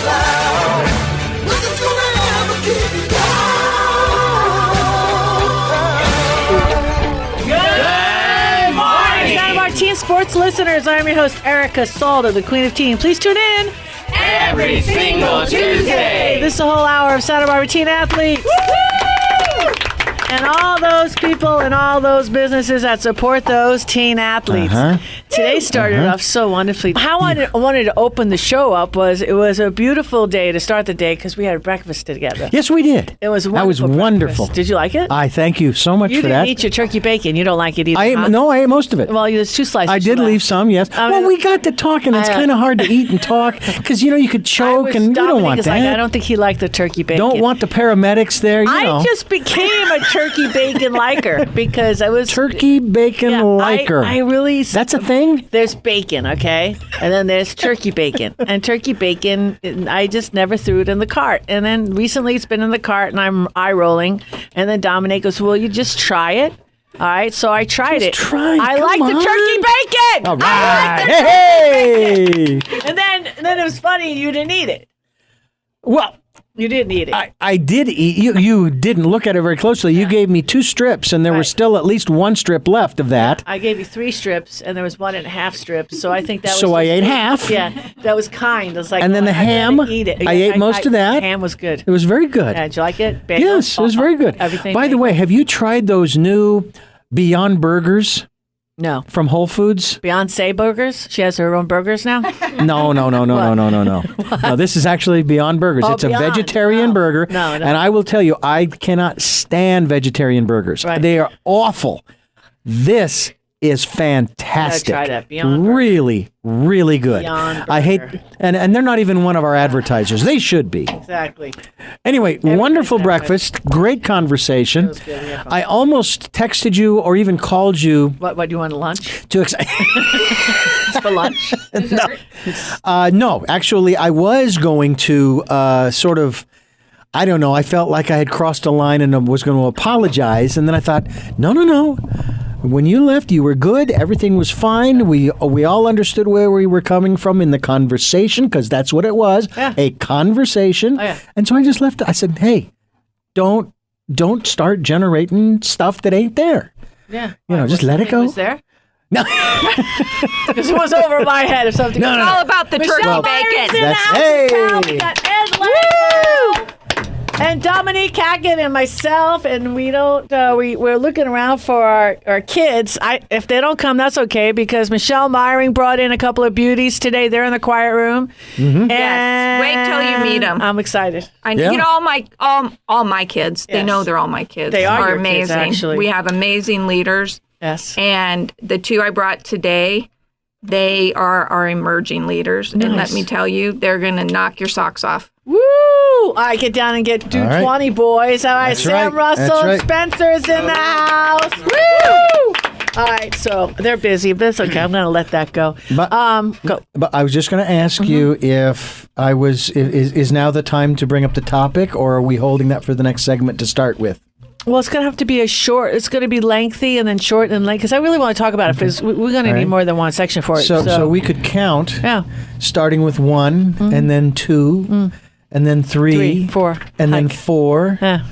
loud. Nothing's gonna ever keep you down. Good morning, Santa Barbara Teen Sports listeners. I'm your host, Erica Salda, the Queen of Teen. Please tune in every single Tuesday. This is a whole hour of Santa Barbara Teen Athletes. Woo! And all those people and all those businesses that support those teen athletes. Today started off so wonderfully. How I wanted to open the show up was it was a beautiful day to start the day because we had breakfast together. Yes, we did. It was That was wonderful. Did you like it? I thank you so much You for didn't that. eat your turkey bacon. You don't like it either. No, I ate most of it. Well, there's 2 slices. I did leave some, yes. Well, we got to talking. It's kind of hard to eat and talk because, you could choke and you don't want that. I don't think he liked the turkey bacon. Don't want the paramedics there, I just became a turkey bacon liker because I was... Turkey bacon liker. I really... That's a thing? There's bacon, okay? And then there's turkey bacon. And turkey bacon, I just never threw it in the cart. And then recently it's been in the cart and I'm eye-rolling. And then Dominique goes, well, you just try it. All right, so I tried it. I like the turkey bacon. All right. Hey! And then it was funny you didn't eat it. Well... You didn't eat it. I did eat. You didn't look at it very closely. You gave me 2 strips, and there was still at least 1 strip left of that. I gave you 3 strips, and there was 1.5 strips. So I think that was. So I ate half. Yeah, that was kind. It was like. And then the ham. Eat it. I ate most of that. The ham was good. It was very good. Yeah, did you like it? Bagel? Yes, it was very good. Everything. By the way, have you tried those new Beyond Burgers? No. From Whole Foods? Beyonce burgers? She has her own burgers now? No. No, this is actually Beyond Burgers. It's Beyond. a vegetarian burger. No. And I will tell you, I cannot stand vegetarian burgers. Right. They are awful. This is fantastic. Try that. Beyond really, really good. Beyond I hate, Burger. and they're not even one of our advertisers. They should be. Exactly. Anyway, wonderful breakfast, great conversation. It was good. We had fun. I almost texted you or even called you What do you want, lunch? to It's for lunch? no, actually, I was going to sort of, I don't know, I felt like I had crossed a line and was going to apologize. And then I thought, no. When you left, you were good. Everything was fine. We all understood where we were coming from in the conversation because that's what it was, a conversation. Oh, yeah. And so I just left. I said, hey, don't start generating stuff that ain't there. Yeah. Just let it go. Was there? No. Because it was over my head or something. No. All about the turkey Michelle bacon. Myers in the That's- house hey. now. We got Ed Lang and Dominique Hackett and myself, and we don't. We're looking around for our kids. If they don't come, that's okay because Michelle Myring brought in a couple of beauties today. They're in the quiet room. Mm-hmm. And Yes. Wait till you meet them. I'm excited. All my kids. They Yes. know they're all my kids. They are your amazing. kids, actually. We have amazing leaders. Yes. And the 2 I brought today, they are our emerging leaders. And let me tell you, they're going to knock your socks off. Woo! I get down and do All right. 20 boys. All right, That's Sam right. Russell That's and right. Spencer's in the house. Woo! All right, so they're busy, but it's okay. I'm going to let that go. But- Go. But I was just going to ask you if is now the time to bring up the topic, or are we holding that for the next segment to start with? Well, it's going to have to be it's going to be lengthy and then short and lengthy because I really want to talk about it because we're going to All need right. more than one section for it. So we could count, Yeah. starting with 1, and then 2, and then 3, 3, 4, and then hike. 4, Yeah.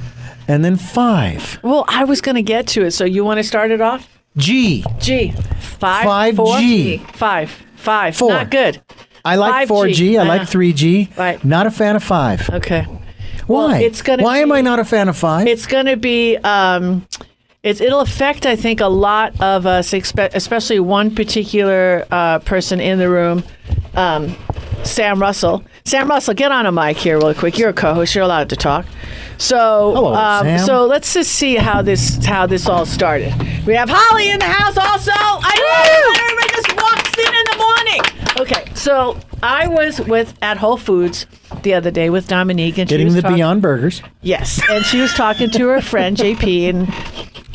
and then 5. Well, I was going to get to it, so you want to start it off? G. G. 5, 4? 5G. 5. 4. Not good. I like 5G. 4G. I like 3G. Right. Not a fan of 5. Okay. Why? Well, it's gonna Why am be- I not a fan of 5? It's going to be, it'll affect, I think, a lot of us, especially one particular person in the room, Sam Russell. Sam Russell, get on a mic here real quick. You're a co-host. You're allowed to talk. So, Hello, Sam. so let's just see how this all started. We have Holly in the house also. I know everybody just walks in the morning. Okay, so I was at Whole Foods the other day with Dominique, and Getting she was the talking, Beyond Burgers. Yes, and she was talking to her friend JP, and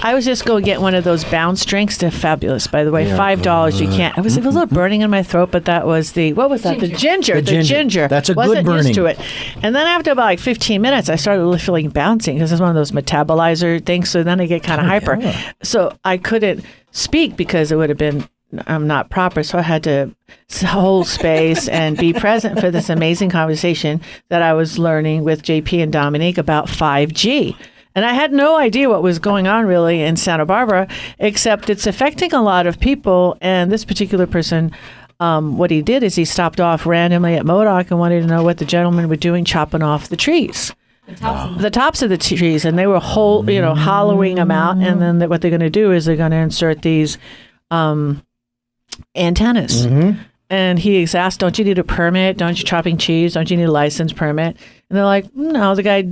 I was just going to get one of those bounce drinks. They're fabulous, by the way. Yeah. $5. You can't. It was a little burning in my throat, but that was what was that? The ginger. The ginger. That's a good Wasn't burning. used to it. And then after about like 15 minutes, I started really feeling bouncing because it's one of those metabolizer things. So then I get kind of hyper. yeah. So I couldn't speak because it would have been not proper. So I had to hold space and be present for this amazing conversation that I was learning with JP and Dominique about 5G. And I had no idea what was going on really in Santa Barbara, except it's affecting a lot of people. And this particular person, what he did is he stopped off randomly at MODOK and wanted to know what the gentlemen were doing chopping off the trees. The tops of the trees, and they were hollowing them out. And then what they're going to do is they're going to insert these antennas. Mm-hmm. And he asked, don't you need a permit? Don't you chopping trees? Don't you need a license permit? And they're like, no, the guy,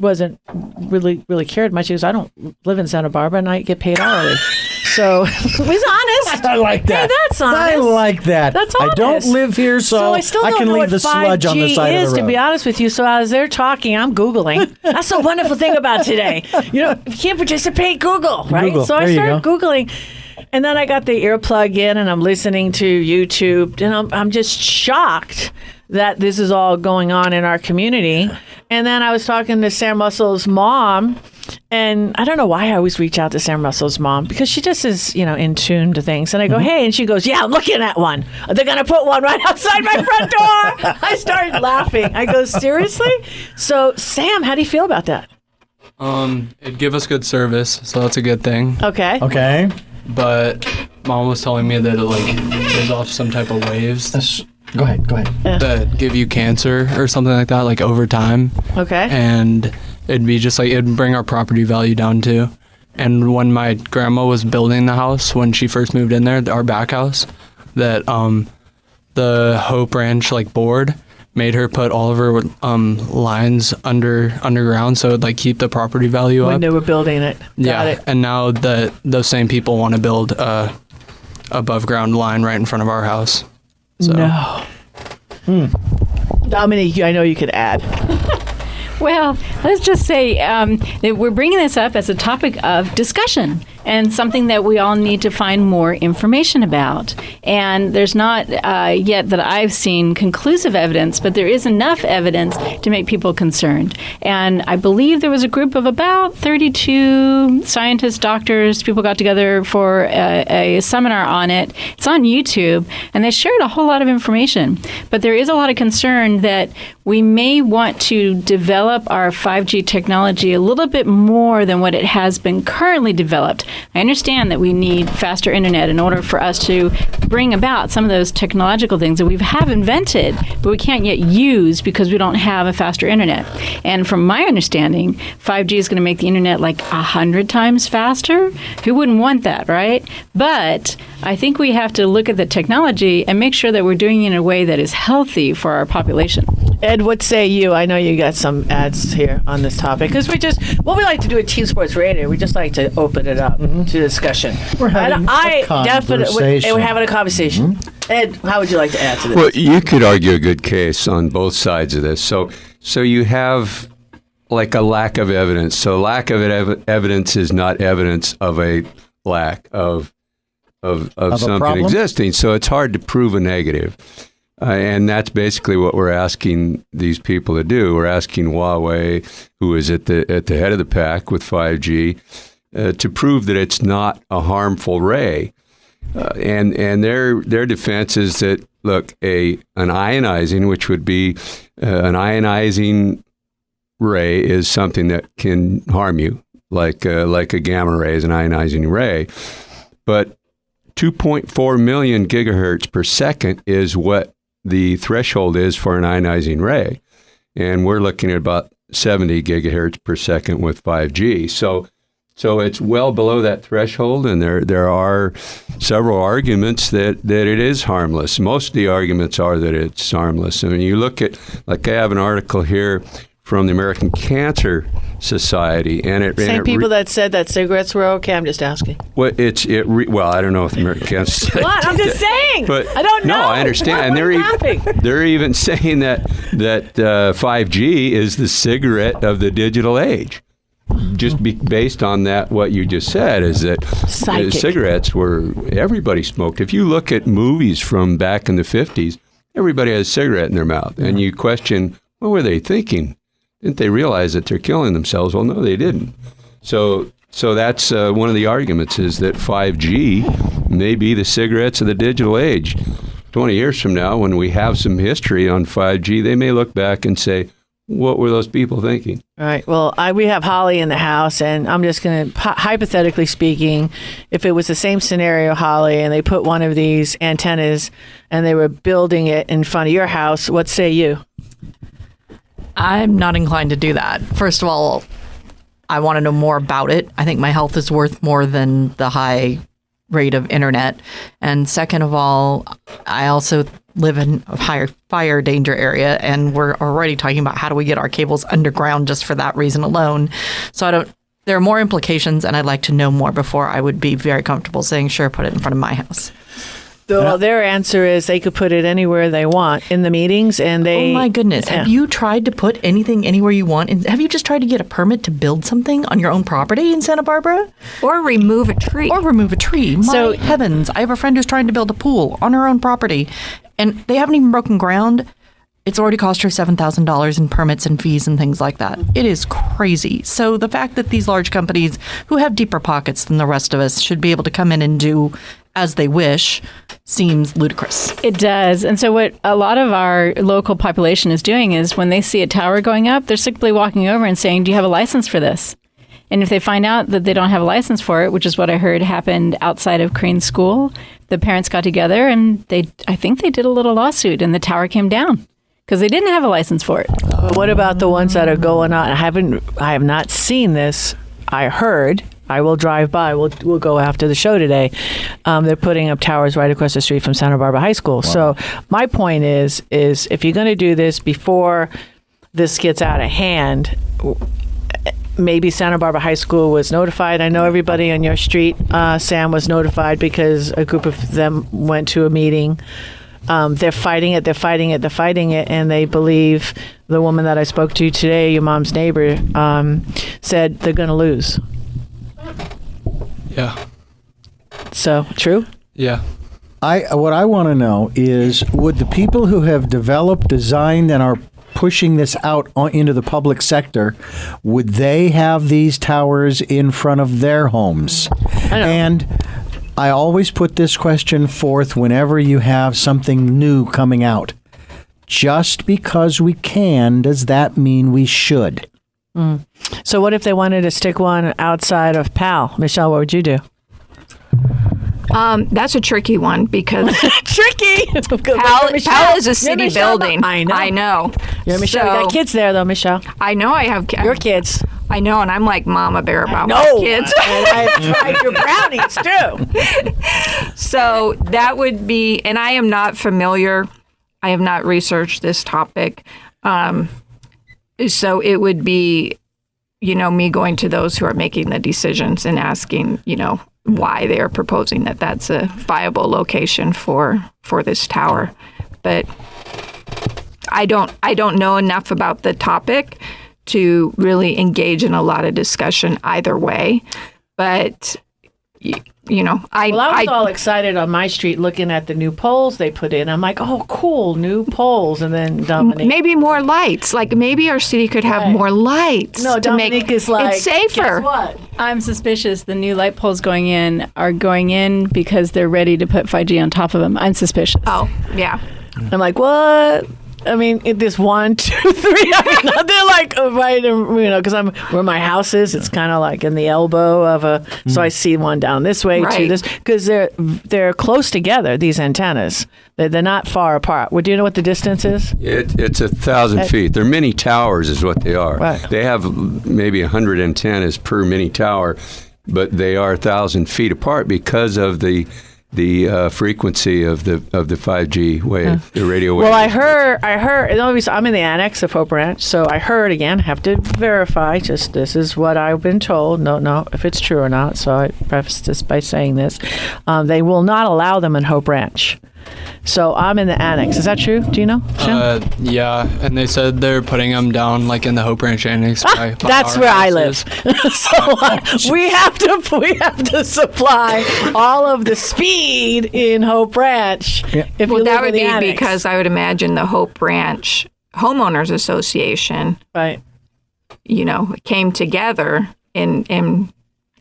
wasn't really cared much. He goes, I don't live in Santa Barbara and I get paid hourly. So he's honest. I like that. Hey, that's honest. I like that. That's honest. I don't live here, so I still I don't can know leave what the sludge on the 5G side is, of the road. to be honest with you. So as they're talking, I'm Googling. That's the wonderful thing about today. If you can't participate, Google, right? Google. So I There you started go. Googling. And then I got the earplug in and I'm listening to YouTube, and I'm just shocked that this is all going on in our community. And then I was talking to Sam Russell's mom, and I don't know why I always reach out to Sam Russell's mom, because she just is, in tune to things. And I go, hey, and she goes, yeah, I'm looking at one. They're going to put one right outside my front door. I started laughing. I go, seriously? So Sam, how do you feel about that? It'd give us good service, so that's a good thing. Okay. But Mom was telling me that it gives off some type of waves Go ahead. that give you cancer or something like that, like over time. Okay. And it'd be just it'd bring our property value down too. And when my grandma was building the house, when she first moved in there, our back house, that the Hope Ranch board made her put all of her lines underground, so it'd keep the property value When up. they were building it. Got it. And now those same people want to build a above ground line right in front of our house. So. No. Dominique, I know you could add. Well, let's just say that we're bringing this up as a topic of discussion and something that we all need to find more information about. And there's not yet that I've seen conclusive evidence, but there is enough evidence to make people concerned. And I believe there was a group of about 32 scientists, doctors, people got together for a seminar on it. It's on YouTube, and they shared a whole lot of information. But there is a lot of concern that we may want to develop our 5G technology a little bit more than what it has been currently developed. I understand that we need faster internet in order for us to bring about some of those technological things that we have invented, but we can't yet use because we don't have a faster internet. And from my understanding, 5G is going to make the internet 100 times faster. Who wouldn't want that, right? But I think we have to look at the technology and make sure that we're doing it in a way that is healthy for our population. Ed, what say you? I know you got some ads here on this topic, because what we like to do at Team Sports Radio, we just like to open it up to discussion. We're having a conversation. We're having a conversation. Ed, how would you like to add to this? Well, you could argue a good case on both sides of this. So you have a lack of evidence. So lack of evidence is not evidence of a lack of something existing. So it's hard to prove a negative. And that's basically what we're asking these people to do. We're asking Huawei, who is at the head of the pack with 5G, to prove that it's not a harmful ray. And their defense is that, look, an ionizing, which would be an ionizing ray, is something that can harm you, like a gamma ray is an ionizing ray. But 2.4 million gigahertz per second is what the threshold is for an ionizing ray. And we're looking at about 70 gigahertz per second with 5G. So it's well below that threshold, and there are several arguments that it is harmless. Most of the arguments are that it's harmless. I mean, you look at, I have an article here from the American Cancer Society, and same people that said that cigarettes were okay. I'm just asking. Well, I don't know if the American Cancer Society. What? I'm just saying. But I don't know. No, I understand. And they're even saying that 5G is the cigarette of the digital age. Just based on that, what you just said is that cigarettes everybody smoked. If you look at movies from back in the 50s, everybody has a cigarette in their mouth, and you question, what were they thinking? Didn't they realize that they're killing themselves? Well, no, they didn't. So that's one of the arguments, is that 5G may be the cigarettes of the digital age. 20 years from now, when we have some history on 5G, they may look back and say, what were those people thinking? All right. Well, we have Holly in the house, and I'm just going to, hypothetically speaking, if it was the same scenario, Holly, and they put one of these antennas and they were building it in front of your house, what say you? I'm not inclined to do that. First of all, I want to know more about it. I think my health is worth more than the high rate of internet. And second of all, I also live in a higher fire danger area, and we're already talking about how do we get our cables underground just for that reason alone. So there are more implications, and I'd like to know more before I would be very comfortable saying, sure, put it in front of my house. Well, their answer is they could put it anywhere they want in the meetings, and they... Oh, my goodness. Yeah. Have you tried to put anything anywhere you want? And have you just tried to get a permit to build something on your own property in Santa Barbara? Or remove a tree. My heavens. I have a friend who's trying to build a pool on her own property, and they haven't even broken ground. It's already cost her $7,000 in permits and fees and things like that. It is crazy. So the fact that these large companies who have deeper pockets than the rest of us should be able to come in and do as they wish seems ludicrous. It does. And so what a lot of our local population is doing is when they see a tower going up, they're simply walking over and saying, do you have a license for this? And if they find out that they don't have a license for it, which is what I heard happened outside of Crane School, the parents got together and I think they did a little lawsuit and the tower came down because they didn't have a license for it. What about the ones that are going on? I have not seen this. I heard. I will drive by. We'll go after the show today. They're putting up towers right across the street from Santa Barbara High School. Wow. So my point is if you're going to do this before this gets out of hand, maybe Santa Barbara High School was notified. I know everybody on your street, Sam, was notified because a group of them went to a meeting. They're fighting it, and they believe the woman that I spoke to today, your mom's neighbor, said they're going to lose. Yeah. So, true? Yeah. What I want to know is, would the people who have developed, designed, and are pushing this out into the public sector, would they have these towers in front of their homes? And I always put this question forth whenever you have something new coming out. Just because we can, does that mean we should? Mm. So what if they wanted to stick one outside of PAL? Michelle, what would you do? That's a tricky one because tricky. PAL is a city building. I know. Yeah, Michelle, you got kids there though, Michelle. I know I have your kids. I know, and I'm like Mama Bear about my kids. I've tried your brownies too. So that would be, and I am not familiar. I have not researched this topic. So it would be, me going to those who are making the decisions and asking, why they are proposing that that's a viable location for this tower. But I don't know enough about the topic to really engage in a lot of discussion either way. But I was all excited on my street looking at the new poles they put in. I'm like, oh, cool, new poles. And then Dominique, maybe more lights. Like maybe our city could have more lights. No, Dominique is like, it's safer. Guess what? I'm suspicious the new light poles going in are going in because they're ready to put 5G on top of them. I'm suspicious. Oh, yeah. I'm like, what? I mean, this 1, 2, 3. I mean, they're like right, because where my house is. It's kind of like in the elbow of a. So I see one down this way, to this, because they're close together. These antennas, they're not far apart. Well, do you know what the distance is? It's 1,000 feet. They're mini towers, is what they are. Right. They have maybe 100 antennas per mini tower, but they are 1,000 feet apart because of the frequency of the 5G wave, the radio wave. Well, I heard. I'm in the annex of Hope Ranch, so I heard again. Have to verify. Just this is what I've been told. No, if it's true or not. So I preface this by saying this: they will not allow them in Hope Ranch. So I'm in the annex. Is that true? Do you know? Yeah, and they said they're putting them down like in the Hope Ranch annex. That's where I live. So we have to supply all of the speed in Hope Ranch. Yeah. That would be because I would imagine the Hope Ranch Homeowners Association, right? Came together and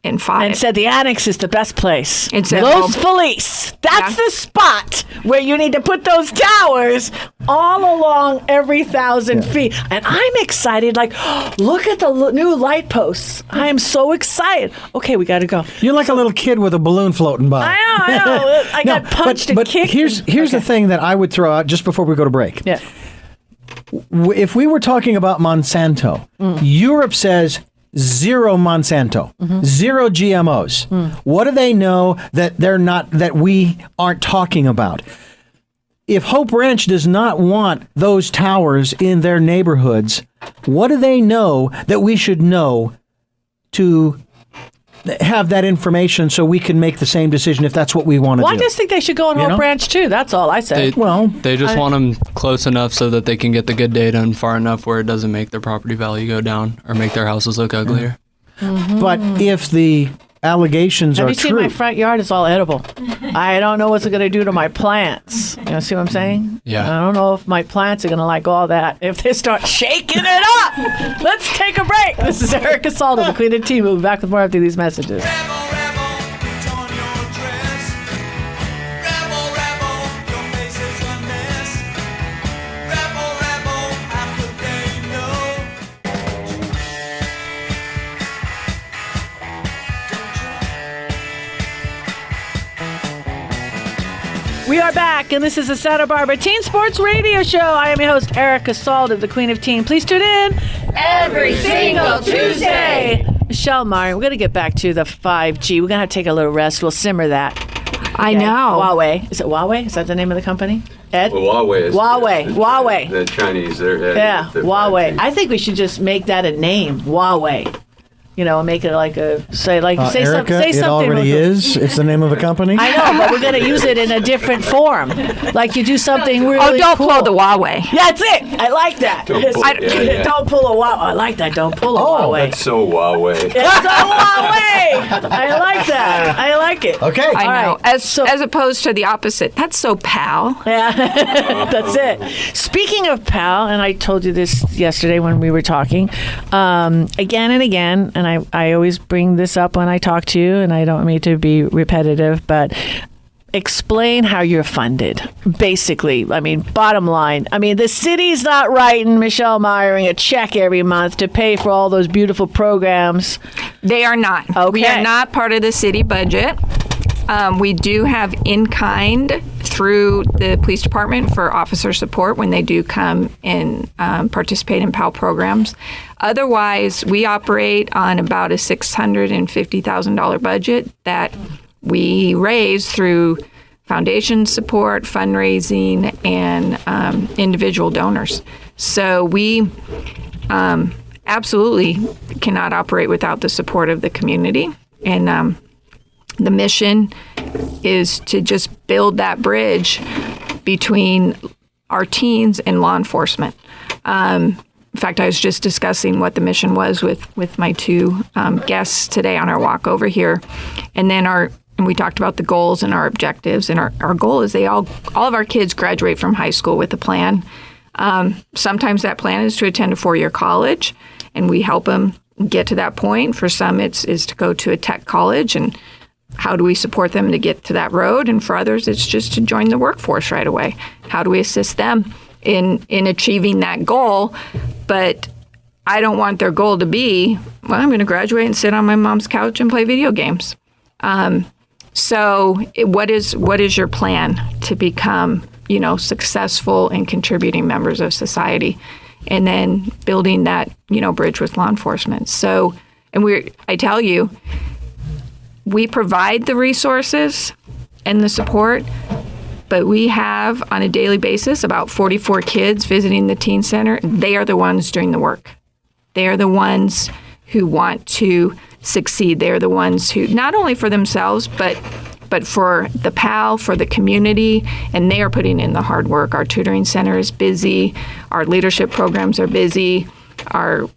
and 5. And said the annex is the best place. It said, Los Feliz. That's the spot where you need to put those towers all along every 1,000 feet. And I'm excited. Like, look at the new light posts. I am so excited. Okay, we got to go. You're like a little kid with a balloon floating by. I know. I got punched and kicked. Here's the thing that I would throw out just before we go to break. Yeah. If we were talking about Monsanto, Europe says 0 Monsanto, 0 GMOs. What do they know that we aren't talking about? If Hope Ranch does not want those towers in their neighborhoods, what do they know that we should know to have that information so we can make the same decision if that's what we want to Well, do? I just think they should go on Hope Ranch too. That's all I say. They just want them close enough so that they can get the good data and far enough where it doesn't make their property value go down or make their houses look uglier. But if the allegations Have are you seen true, my front yard? It's all edible. I don't know what's it going to do to my plants. You know, see what I'm saying? Yeah. I don't know if my plants are going to like all that if they start shaking it up. Let's take a break. This is Erica Salda, the Queen of Tea. We'll be back with more after these messages. Rebel, rebel, put on your dress. Rebel, rebel, your face is a mess. Rebel, rebel, how could they know? We are back, and this is the Santa Barbara Teen Sports Radio Show. I am your host, Erica Salda, the Queen of Teen. Please tune in every single Tuesday. Michelle Meyer, we're going to get back to the 5G. We're going to have to take a little rest. We'll simmer that. I know. Huawei. Is it Huawei? Is that the name of the company? Ed? Well, Huawei is Huawei. The Chinese. They're Yeah, they're Huawei. 5G. I think we should just make that a name, Huawei. You know, make it like say Erica, say it something. already is. It's the name of a company. I know, but we're going to use it in a different form. Like you do something really don't cool. pull the Huawei. That's it. I like that. Don't pull it. Yeah. Don't pull a Huawei. I like that. Don't pull a Huawei. That's so Huawei. It's a Huawei. I like that. I like it. Okay. I know. right. As opposed to the opposite. That's so pal. Yeah, that's it. Speaking of pal, and I told you this yesterday when we were talking, again and again, and I always bring this up when I talk to you, and I don't mean to be repetitive, but explain how you're funded. Basically, I mean, bottom line, I mean, the city's not writing Michelle Myring a check every month to pay for all those beautiful programs. They are not. Okay. We are not part of the city budget. We do have in-kind through the police department for officer support when they do come and participate in PAL programs. Otherwise, we operate on about a $650,000 budget that we raise through foundation support, fundraising, and individual donors. So we absolutely cannot operate without the support of the community. And the mission is to just build that bridge between our teens and law enforcement. In fact, I was just discussing what the mission was with my two guests today on our walk over here. And then we talked about the goals and our objectives. And our goal is all of our kids graduate from high school with a plan. Sometimes that plan is to attend a 4-year college, and we help them get to that point. For some, is to go to a tech college, and how do we support them to get to that road? And for others, it's just to join the workforce right away. How do we assist them in achieving that goal? But I don't want their goal to be, well, I'm going to graduate and sit on my mom's couch and play video games. So what is your plan to become, successful and contributing members of society? And then building that, bridge with law enforcement. So, I tell you, we provide the resources and the support, but we have on a daily basis about 44 kids visiting the teen center. They are the ones doing the work. They are the ones who want to succeed. They are the ones who, not only for themselves, but for the PAL, for the community, and they are putting in the hard work. Our tutoring center is busy. Our leadership programs are busy. Our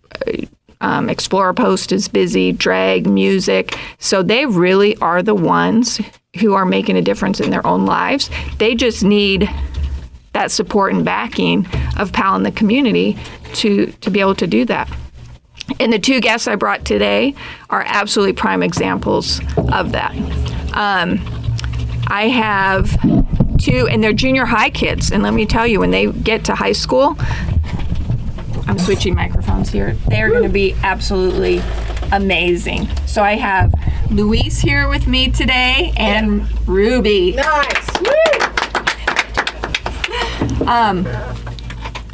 Explorer Post is busy, drag, music. So they really are the ones who are making a difference in their own lives. They just need that support and backing of PAL in the community to be able to do that. And the two guests I brought today are absolutely prime examples of that. I have two, and they're junior high kids. And let me tell you, when they get to high school, I'm switching microphones here. They're going to be absolutely amazing. So I have Luis here with me today and Ruby. Nice.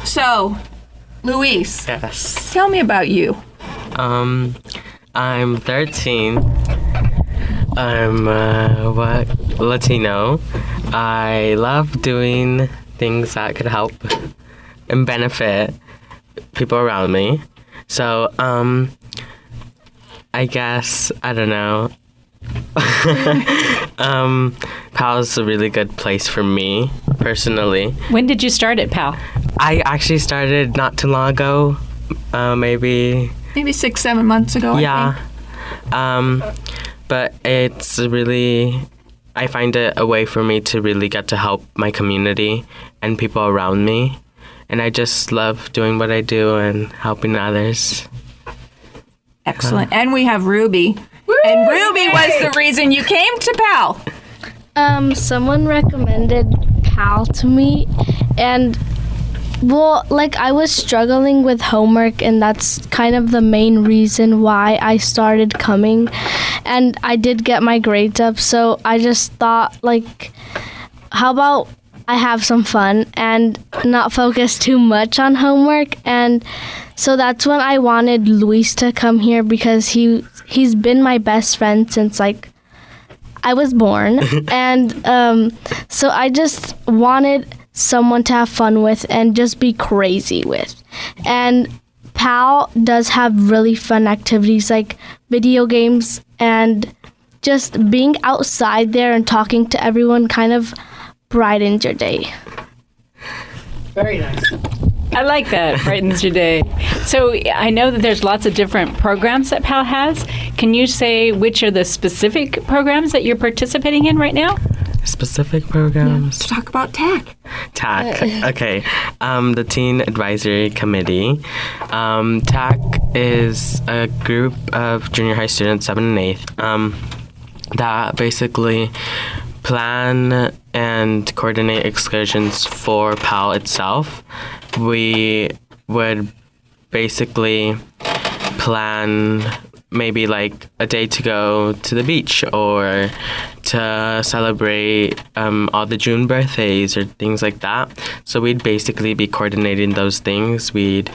So, Luis, Yes. tell me about you. I'm 13. I'm Latino. I love doing things that could help and benefit people around me. So, I guess, I don't know. PAL's a really good place for me, personally. When did you start at PAL? I actually started not too long ago, maybe 6-7 months ago, I think. But it's really, I find it a way for me to really get to help my community and people around me. And I just love doing what I do and helping others. Excellent. And we have Ruby. And Ruby was the reason you came to PAL. Someone recommended PAL to me, and I was struggling with homework, and that's kind of the main reason why I started coming. And I did get my grades up, so I just thought, how about I have some fun and not focus too much on homework? And so that's when I wanted Luis to come here, because he's been my best friend since I was born. And so I just wanted someone to have fun with and just be crazy with. And PAL does have really fun activities like video games, and just being outside there and talking to everyone kind of brightens your day. Very nice. I like that. Brightens your day. So I know that there's lots of different programs that PAL has. Can you say which are the specific programs that you're participating in right now? Specific programs? Let's talk about TAC. TAC. Okay. The Teen Advisory Committee. TAC is a group of junior high students, 7th and 8th, that basically plan and coordinate excursions for PAL itself. We would basically plan maybe a day to go to the beach, or to celebrate all the June birthdays or things like that. So we'd basically be coordinating those things. We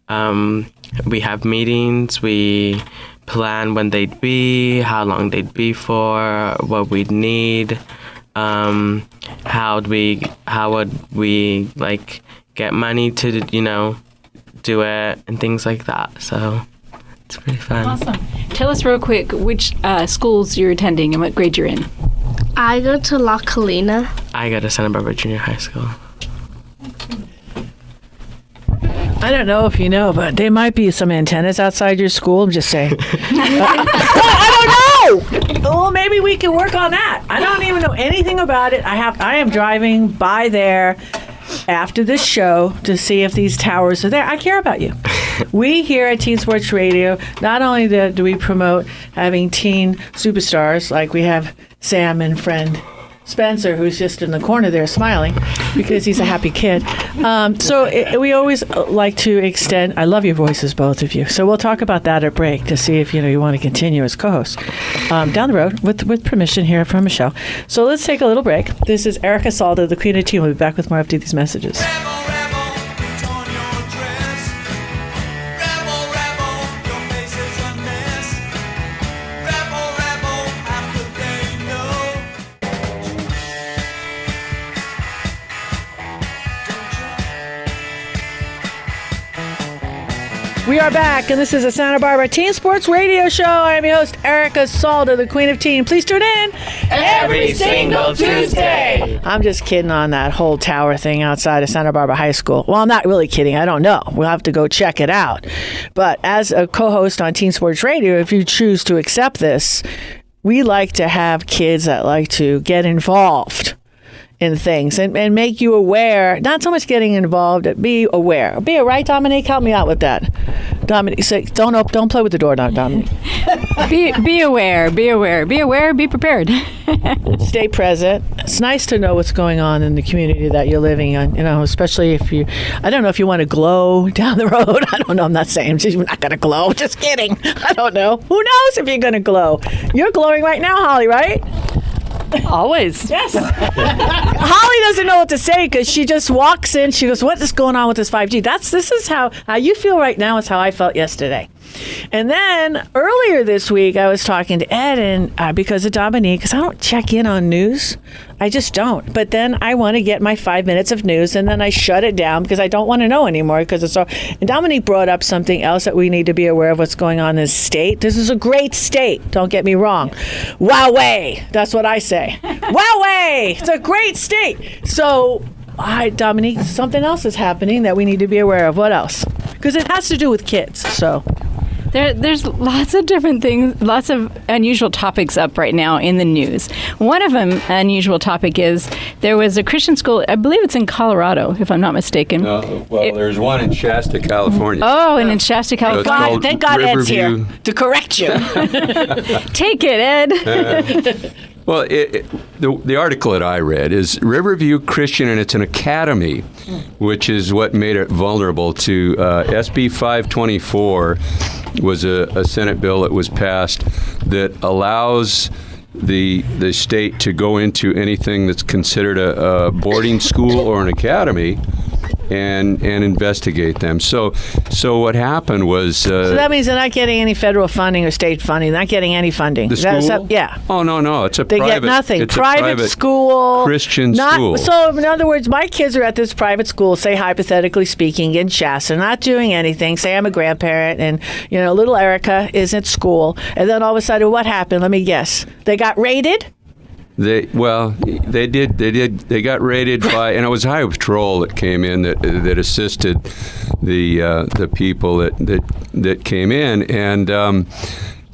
have meetings, we plan when they'd be, how long they'd be for, what we'd need, how would we get money to do it, and things like that. So it's pretty fun. Awesome. Tell us real quick which schools you're attending and what grade you're in. I go to La Colina. I go to Santa Barbara Junior High School. I don't know if you know, but there might be some antennas outside your school. I'm just saying. I don't know. Well, maybe we can work on that. I don't even know anything about it. I am driving by there after this show to see if these towers are there. I care about you. We here at Teen Sports Radio, not only do we promote having teen superstars, like we have Sam and friend Spencer, who's just in the corner there smiling because he's a happy kid. We always like to extend. I love your voices, both of you. So we'll talk about that at break to see if you want to continue as co-hosts down the road with permission here from Michelle. So let's take a little break. This is Erica Salda, the Queen of Teen. We'll be back with more after these messages. Rebel, rebel, put on your dress. Rebel, rebel, your face is a mess. Rebel, rebel, how could they know? We are back, and this is a Santa Barbara Teen Sports Radio Show. I am your host, Erica Salda, the Queen of Teen. Please tune in Every single Tuesday. I'm just kidding on that whole tower thing outside of Santa Barbara High School. Well, I'm not really kidding. I don't know. We'll have to go check it out. But as a co-host on Teen Sports Radio, if you choose to accept this, we like to have kids that like to get involved in things and make you aware. Not so much getting involved, be aware. Be right, Dominique? Help me out with that. Dominique, say, don't play with the door, Dominique. Be aware, be prepared. Stay present. It's nice to know what's going on in the community that you're living in, especially if I don't know if you want to glow down the road. I don't know. I'm not saying you're not going to glow. Just kidding. I don't know. Who knows if you're going to glow? You're glowing right now, Holly, right? Always. Yes. Holly doesn't know what to say because she just walks in. She goes, "What is going on with this 5G?" This is how you feel right now. Is how I felt yesterday. And then earlier this week, I was talking to Ed, and because of Dominique, because I don't check in on news. I just don't. But then I want to get my 5 minutes of news, and then I shut it down because I don't want to know anymore. Because it's so. And Dominique brought up something else that we need to be aware of what's going on in this state. This is a great state. Don't get me wrong. Woway. That's what I say. Woway. It's a great state. So, Dominique, something else is happening that we need to be aware of. What else? Because it has to do with kids. So. There's lots of different things, lots of unusual topics up right now in the news. One of them, unusual topic, is there was a Christian school, I believe it's in Colorado, if I'm not mistaken. There's one in Shasta, California. Oh, and in Shasta, California. Thank God Ed's here to correct you. Take it, Ed. Well, the article that I read is Riverview Christian, and it's an academy, which is what made it vulnerable to SB 524 was a Senate bill that was passed that allows the state to go into anything that's considered a boarding school or an academy and investigate them. So what happened was... so that means they're not getting any federal funding or state funding. They're not getting any funding. The school? Yeah. Oh, no. It's a they private... They get nothing. It's private school. Christian school. So, in other words, my kids are at this private school, say, hypothetically speaking, in Shasta, not doing anything. Say I'm a grandparent and, little Erica is at school. And then all of a sudden, what happened? Let me guess. They got raided? They did. They got raided by, and it was Highway Patrol that came in that assisted the people that came in, and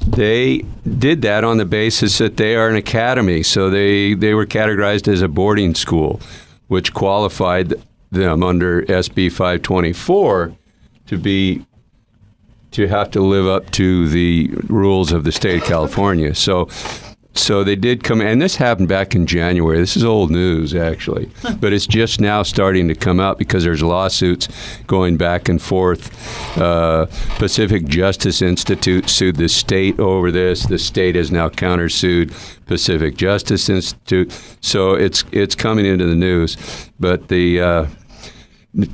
they did that on the basis that they are an academy. So they were categorized as a boarding school, which qualified them under SB 524 to have to live up to the rules of the state of California. So they did come, and this happened back in January. This is old news, actually, but it's just now starting to come out because there's lawsuits going back and forth. Pacific Justice Institute sued the state over this. The state has now countersued Pacific Justice Institute. So it's coming into the news. But the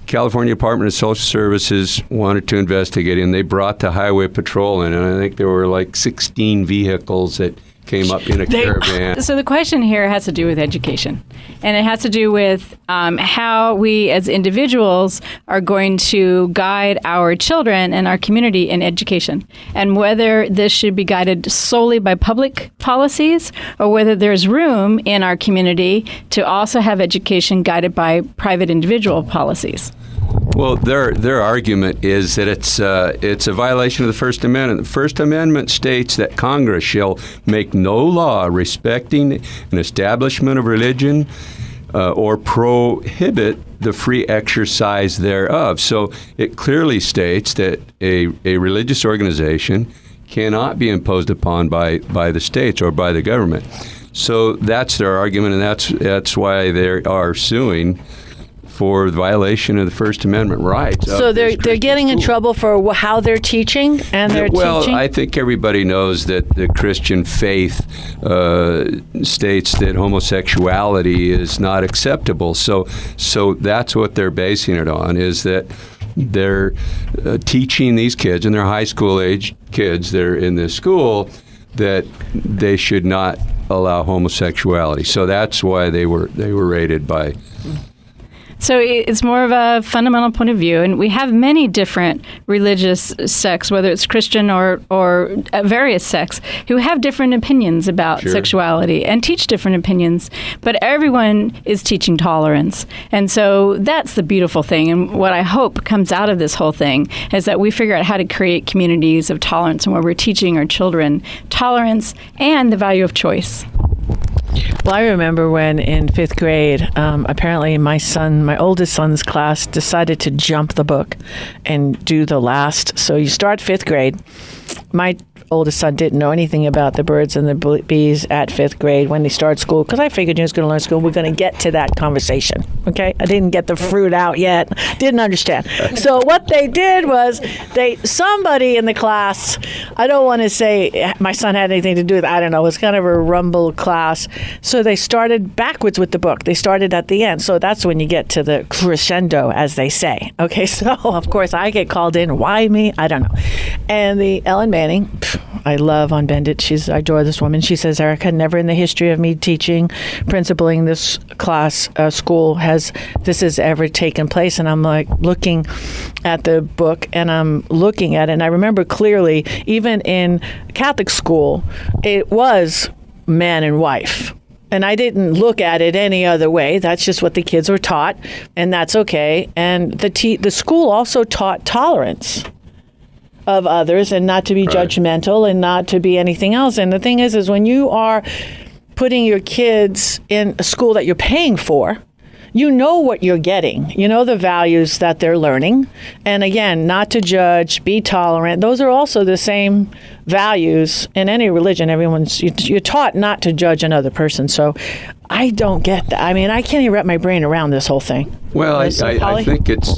California Department of Social Services wanted to investigate, and they brought the Highway Patrol in, and I think there were like 16 vehicles that came up in a caravan. So the question here has to do with education, and it has to do with how we as individuals are going to guide our children and our community in education, and whether this should be guided solely by public policies or whether there's room in our community to also have education guided by private individual policies. Well, their argument is that it's a violation of the First Amendment. The First Amendment states that Congress shall make no law respecting an establishment of religion or prohibit the free exercise thereof. So it clearly states that a religious organization cannot be imposed upon by the states or by the government. So that's their argument, and that's why they are suing for violation of the First Amendment rights. So they're getting in trouble for how they're teaching and they're teaching? Well, I think everybody knows that the Christian faith states that homosexuality is not acceptable. So that's what they're basing it on, is that they're teaching these kids, and they're high school age kids that are in this school, that they should not allow homosexuality. So that's why they were raided by... So it's more of a fundamental point of view, and we have many different religious sects, whether it's Christian or various sects, who have different opinions about sexuality and teach different opinions, but everyone is teaching tolerance. And so that's the beautiful thing, and what I hope comes out of this whole thing is that we figure out how to create communities of tolerance and where we're teaching our children tolerance and the value of choice. Well, I remember when in 5th grade, apparently my oldest son's class decided to jump the book and do the last. So you start 5th grade. My oldest son didn't know anything about the birds and the bees at 5th grade when they start school, because I figured he was going to learn school. We're going to get to that conversation. Okay, I didn't get the fruit out yet. Didn't understand. So what they did was somebody in the class, I don't want to say my son had anything to do with it, I don't know, it was kind of a rumble class. So they started backwards with the book. They started at the end. So that's when you get to the crescendo, as they say. Okay, so of course I get called in. Why me? I don't know. And the Ellen Manning, I love on Bendit. I adore this woman. She says, Erica, never in the history of me teaching, principling this class, school, has ever taken place. And I'm like looking at the book and I'm looking at it. And I remember clearly, even in Catholic school, it was man and wife. And I didn't look at it any other way. That's just what the kids were taught, and that's okay. And the school also taught tolerance of others and not to be judgmental and not to be anything else. And the thing is when you are putting your kids in a school that you're paying for, you know what you're getting. You know the values that they're learning. And again, not to judge, be tolerant. Those are also the same values in any religion. You're taught not to judge another person. So I don't get that. I mean, I can't even wrap my brain around this whole thing. Well, I think it's...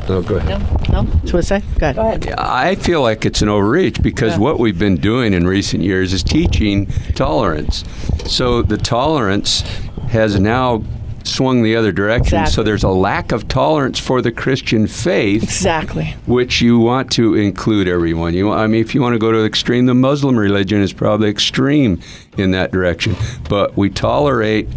Oh, go ahead. No? That's what I say? Go ahead. I feel like it's an overreach because what we've been doing in recent years is teaching tolerance. So the tolerance has now swung the other direction. Exactly. So there's a lack of tolerance for the Christian faith. Exactly. Which you want to include everyone. If you want to go to the extreme, the Muslim religion is probably extreme in that direction. But we tolerate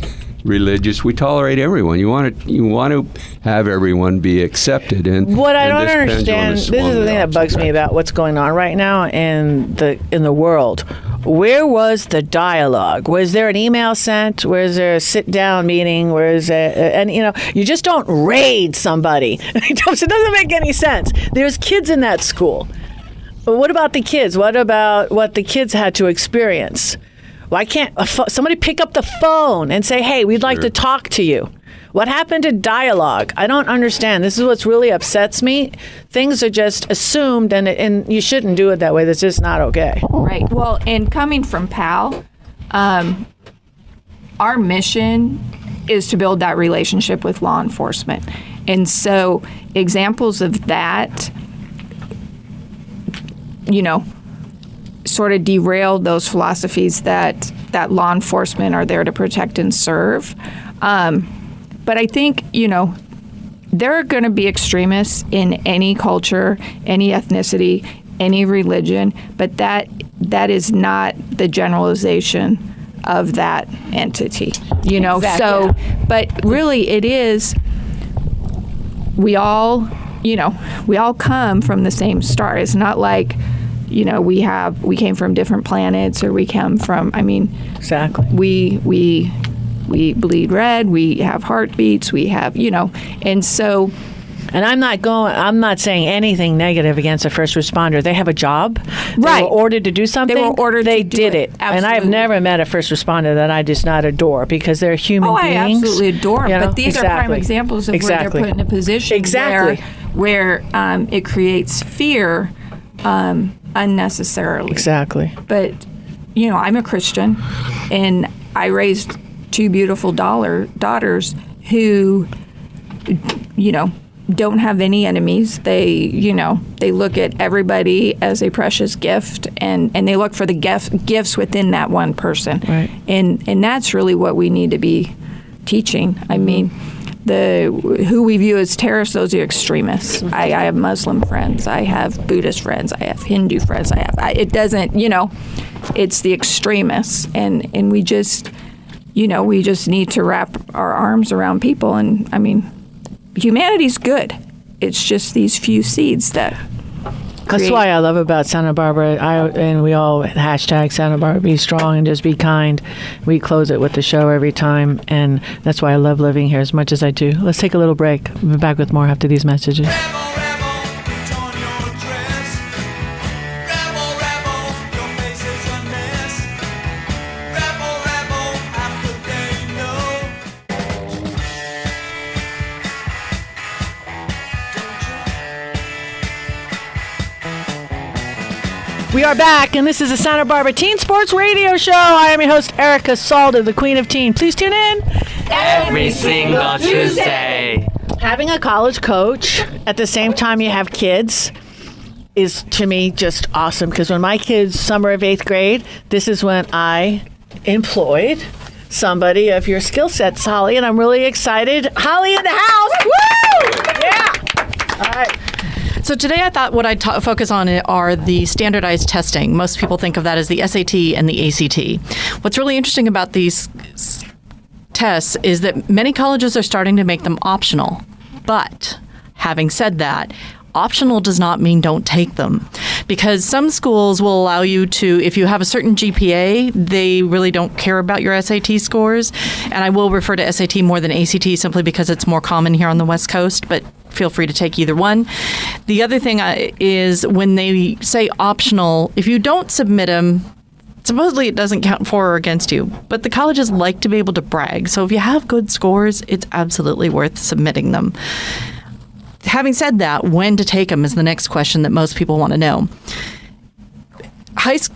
everyone. You want to have everyone be accepted. And what I don't understand, this is the thing that bugs me about what's going on right now in the world. Where was the dialogue? Was there an email sent? Was there a sit-down meeting? You just don't raid somebody. It doesn't make any sense. There's kids in that school. But what about the kids? What about what the kids had to experience? Why can't somebody pick up the phone and say, hey, we'd like to talk to you? What happened to dialogue? I don't understand. This is what's really upsets me. Things are just assumed, and you shouldn't do it that way. That's just not okay. Right. Well, and coming from PAL, our mission is to build that relationship with law enforcement. And so examples of that, sort of derailed those philosophies that law enforcement are there to protect and serve. But I think, there are going to be extremists in any culture, any ethnicity, any religion, but that is not the generalization of that entity, Exactly. So, but really it is, we all come from the same star. It's not like, we came from different planets, or we come from, exactly. We bleed red, we have heartbeats, we have, and so. And I'm not saying anything negative against a first responder. They have a job. Right. They were ordered to do something. They were ordered They to do did it. it. Absolutely. And I have never met a first responder that I just not adore, because they're human beings. I absolutely adore them. But these are prime examples of where they're put in a position where it creates fear unnecessarily. Exactly. But, I'm a Christian, and I raised two beautiful daughters who, don't have any enemies. They look at everybody as a precious gift, and they look for the gifts within that one person. Right. And that's really what we need to be teaching. I mean, who we view as terrorists, those are extremists. I have Muslim friends. I have Buddhist friends. I have Hindu friends. It's the extremists, and we just need to wrap our arms around people. And humanity's good. It's just these few seeds that. That's why I love about Santa Barbara. And we all hashtag Santa Barbara be strong and just be kind. We close it with the show every time, and that's why I love living here as much as I do. Let's take a little break. We'll be back with more after these messages. Rebel, your face is a mess. Rebel, how could We are back, and this is the Santa Barbara Teen Sports Radio Show. I am your host, Erica Salda, the Queen of Teen. Please tune in. Every single Tuesday. Having a college coach at the same time you have kids is, to me, just awesome. Because when my kids, summer of 8th grade, this is when I employed somebody of your skill sets, Holly, and I'm really excited. Holly in the house. Woo! Yeah. All right. So today I thought what I'd focus on are the standardized testing. Most people think of that as the SAT and the ACT. What's really interesting about these tests is that many colleges are starting to make them optional. But having said that, optional does not mean don't take them, because some schools will allow you to, if you have a certain GPA, they really don't care about your SAT scores. And I will refer to SAT more than ACT simply because it's more common here on the West Coast, but feel free to take either one. The other thing is when they say optional, if you don't submit them, supposedly it doesn't count for or against you, but the colleges like to be able to brag. So if you have good scores, it's absolutely worth submitting them. Having said that, when to take them is the next question that most people want to know.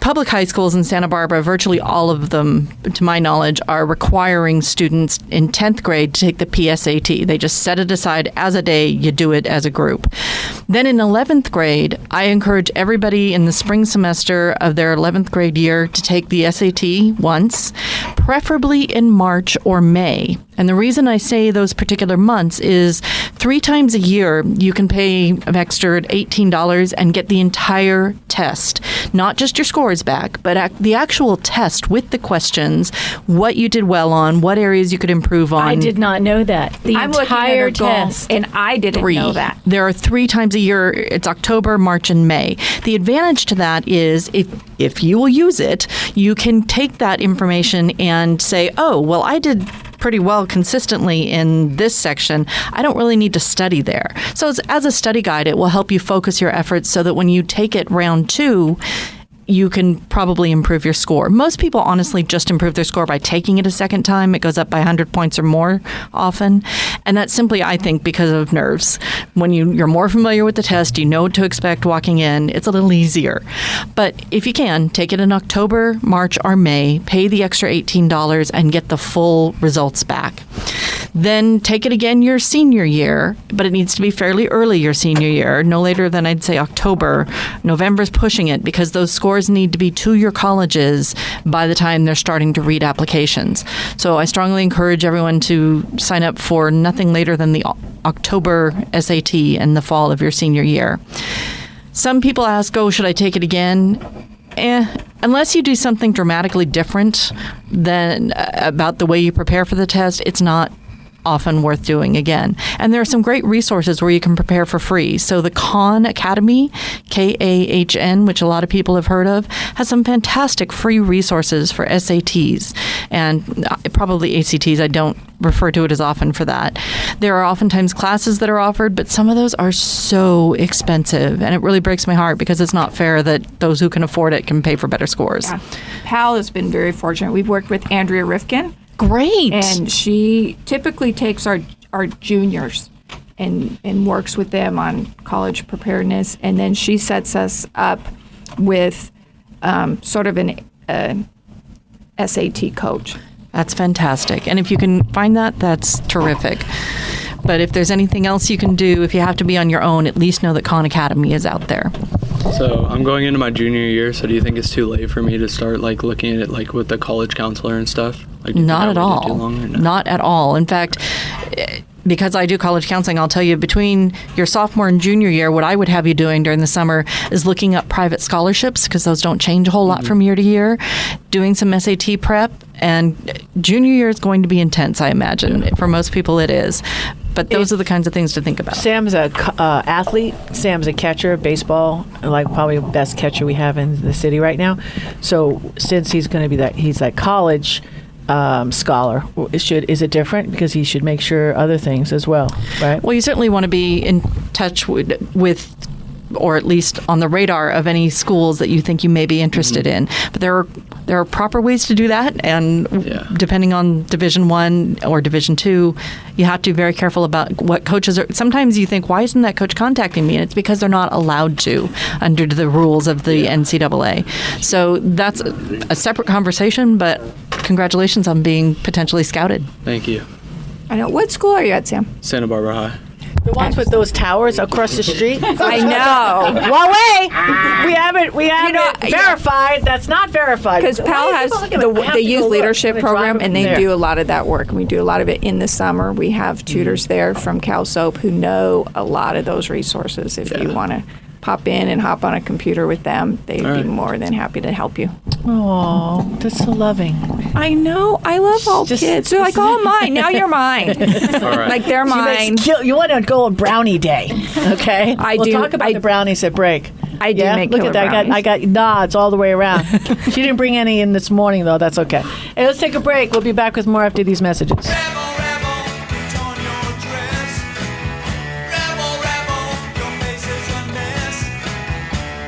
Public high schools in Santa Barbara, virtually all of them, to my knowledge, are requiring students in 10th grade to take the PSAT. They just set it aside as a day. You do it as a group. Then in 11th grade, I encourage everybody in the spring semester of their 11th grade year to take the SAT once, preferably in March or May. And the reason I say those particular months is 3 times a year you can pay an extra $18 and get the entire test. Not just your scores back, but the actual test with the questions, what you did well on, what areas you could improve on. I did not know that. The I'm looking at entire her goal, test. and I didn't 3. know that. There are 3 times a year. It's October, March, and May. The advantage to that is if you will use it, you can take that information and say, oh, well, I did pretty well consistently in this section. I don't really need to study there. So as a study guide, it will help you focus your efforts so that when you take it round 2, you can probably improve your score. Most people honestly just improve their score by taking it a second time. It goes up by 100 points or more often. And that's simply, I think, because of nerves. When you're more familiar with the test, you know what to expect walking in, it's a little easier. But if you can, take it in October, March, or May, pay the extra $18 and get the full results back. Then take it again your senior year, but it needs to be fairly early your senior year, no later than I'd say October. November's pushing it because those scores need to be to your colleges by the time they're starting to read applications. So I strongly encourage everyone to sign up for nothing later than the October SAT in the fall of your senior year. Some people ask, oh, should I take it again? Unless you do something dramatically different than about the way you prepare for the test, it's not often worth doing again. And there are some great resources where you can prepare for free. So the Khan Academy, KAHN, which a lot of people have heard of, has some fantastic free resources for SATs and probably ACTs. I don't refer to it as often for that. There are oftentimes classes that are offered, but some of those are so expensive. And it really breaks my heart because it's not fair that those who can afford it can pay for better scores. Yeah. Pal has been very fortunate. We've worked with Andrea Rifkin. Great. And she typically takes our juniors and works with them on college preparedness. And then she sets us up with sort of an SAT coach. That's fantastic. And if you can find that, that's terrific. But if there's anything else you can do, if you have to be on your own, at least know that Khan Academy is out there. So I'm going into my junior year, so do you think it's too late for me to start looking at it with the college counselor and stuff? Not at all. Not at all. In fact, because I do college counseling, I'll tell you, between your sophomore and junior year, what I would have you doing during the summer is looking up private scholarships, because those don't change a whole lot from year to year, doing some SAT prep, and junior year is going to be intense, I imagine. Yeah. For most people it is. But those are the kinds of things to think about. Sam's a athlete. Sam's a catcher, baseball, probably the best catcher we have in the city right now. So since he's going to be he's like college scholar. Is it different? Because he should make sure other things as well, right? Well, you certainly want to be in touch with or at least on the radar of any schools that you think you may be interested in. But there are proper ways to do that, and depending on Division 1 or Division 2, you have to be very careful about what coaches are. Sometimes you think, why isn't that coach contacting me? And it's because they're not allowed to under the rules of the NCAA. So that's a separate conversation, but congratulations on being potentially scouted. Thank you. I know. What school are you at, Sam? Santa Barbara High. The ones with those towers across the street. I know. Huawei. We haven't verified. That's not verified. Because PAL has the youth leadership program, and they do a lot of that work. And we do a lot of it in the summer. We have tutors there from Cal Soap who know a lot of those resources. If you want to pop in and hop on a computer with them, they'd be more than happy to help you. Oh, that's so loving. I know. I love all kids. They're like, oh, mine. Now you're mine. Like, they're mine. You want to go on brownie day, okay? We'll talk about the brownies at break. I do make Look killer at that. brownies. I got nods all the way around. She didn't bring any in this morning, though. That's okay. Hey, let's take a break. We'll be back with more after these messages. Rebel, rebel, put on your dress. Rebel, rebel, your face is a mess.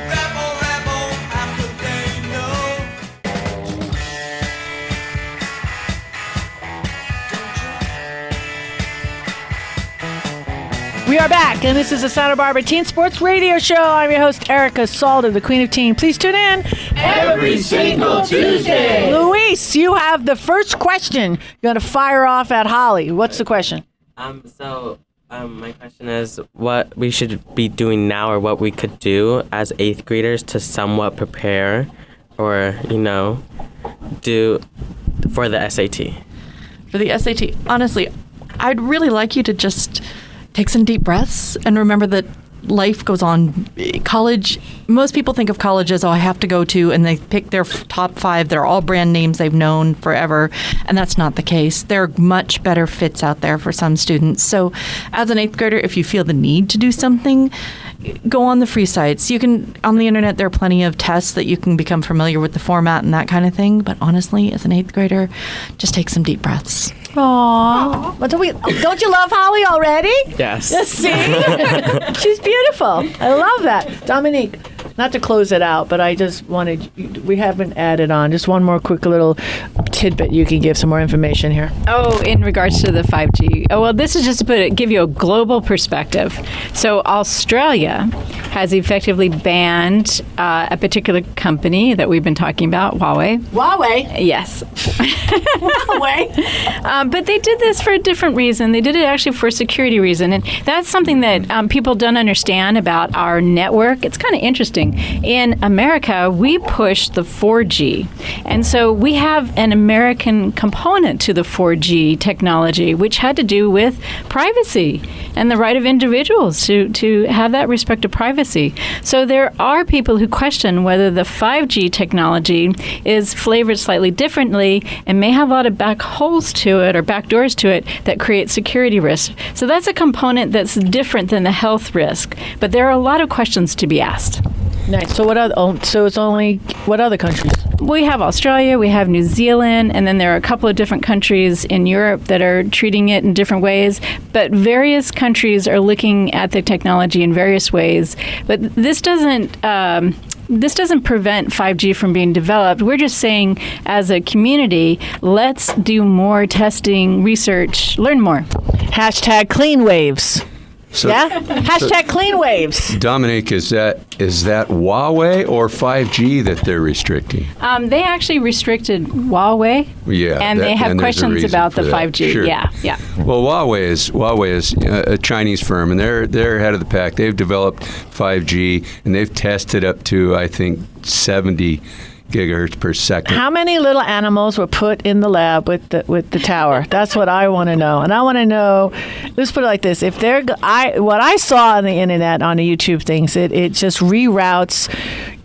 Rebel, rebel, how could they know? We are back, and this is the Santa Barbara Teen Sports Radio Show. I'm your host, Erica Salter, the Queen of Teen. Please tune in every single Tuesday. Luis, you have the first question. You're going to fire off at Holly. What's the question? My question is what we should be doing now, or what we could do as 8th graders to somewhat prepare or, do for the SAT. For the SAT, honestly, I'd really like you to just take some deep breaths and remember that life goes on. College, most people think of college as, I have to go to, and they pick their top 5. They're all brand names they've known forever, and that's not the case. There are much better fits out there for some students. So as an 8th grader, if you feel the need to do something, go on the free sites. You can, on the internet, there are plenty of tests that you can become familiar with the format and that kind of thing. But honestly, as an 8th grader, just take some deep breaths. Aww. But don't you love Holly already? Yes. See? She's beautiful. I love that. Dominique, not to close it out, but I just wanted, we haven't added on, just one more quick little tidbit you can give some more information here. Oh, in regards to the 5G. Oh, well, this is just to give you a global perspective. So Australia has effectively banned a particular company that we've been talking about, Huawei. Huawei? Yes. Huawei? But they did this for a different reason. They did it actually for a security reason. And that's something that people don't understand about our network. It's kind of interesting. In America, we push the 4G. And so we have an American component to the 4G technology, which had to do with privacy and the right of individuals to have that respect to privacy. So there are people who question whether the 5G technology is flavored slightly differently and may have a lot of back holes to it or back doors to it that create security risks. So that's a component that's different than the health risk. But there are a lot of questions to be asked. Nice. So what other countries? We have Australia, we have New Zealand, and then there are a couple of different countries in Europe that are treating it in different ways. But various countries are looking at the technology in various ways. But this doesn't prevent 5G from being developed. We're just saying, as a community, let's do more testing, research, learn more. Hashtag clean waves. So, Hashtag clean waves. Dominique, is that Huawei or 5G that they're restricting? They actually restricted Huawei. Yeah, and they have and there's a questions reason about for the that. 5G. Sure. Yeah. Well, Huawei is a Chinese firm, and they're ahead of the pack. They've developed 5G, and they've tested up to, I think, 70 gigahertz per second. How many little animals were put in the lab with the tower? That's what I want to know. And I want to know, let's put it like this. If what I saw on the internet, on the YouTube things, it just reroutes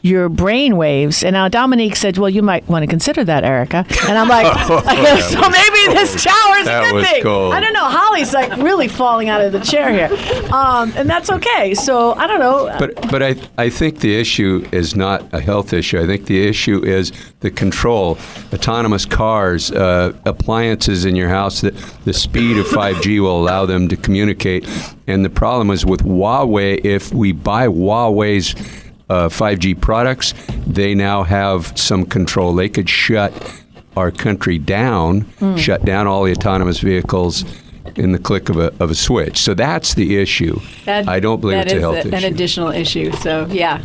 your brain waves. And now Dominique said, well, you might want to consider that, Erica. And I'm like, so maybe this tower is a That good was thing. cool. I don't know. Holly's like really falling out of the chair here. And that's okay. So I don't know. But I think the issue is not a health issue. I think the issue is the control. Autonomous cars, appliances in your house, the speed of 5G will allow them to communicate. And the problem is with Huawei, if we buy Huawei's 5G products, they now have some control. They could shut our country down, shut down all the autonomous vehicles in the click of a switch. So that's the issue. I don't believe it's a health issue. That is an additional issue. So, yeah,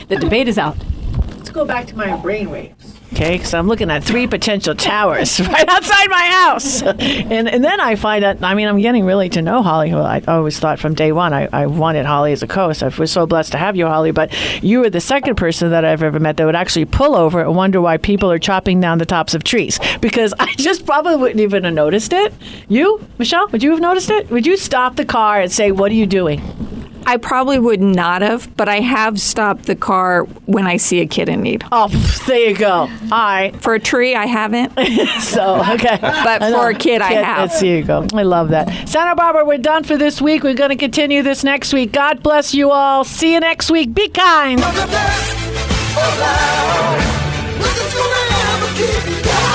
the debate is out. Let's go back to my brainwaves. Okay, because I'm looking at 3 potential towers right outside my house. And then I find out, I mean, I'm getting really to know Holly, who I always thought from day one I wanted Holly as a co-host. I was so blessed to have you, Holly, but you were the second person that I've ever met that would actually pull over and wonder why people are chopping down the tops of trees. Because I just probably wouldn't even have noticed it. You, Michelle, would you have noticed it? Would you stop the car and say, what are you doing? I probably would not have, but I have stopped the car when I see a kid in need. Oh, there you go. All right. For a tree, I haven't. So, okay. But for a kid, I have. There you go. I love that. Santa Barbara, we're done for this week. We're going to continue this next week. God bless you all. See you next week. Be kind. The best around. Nothing's gonna ever keep you down.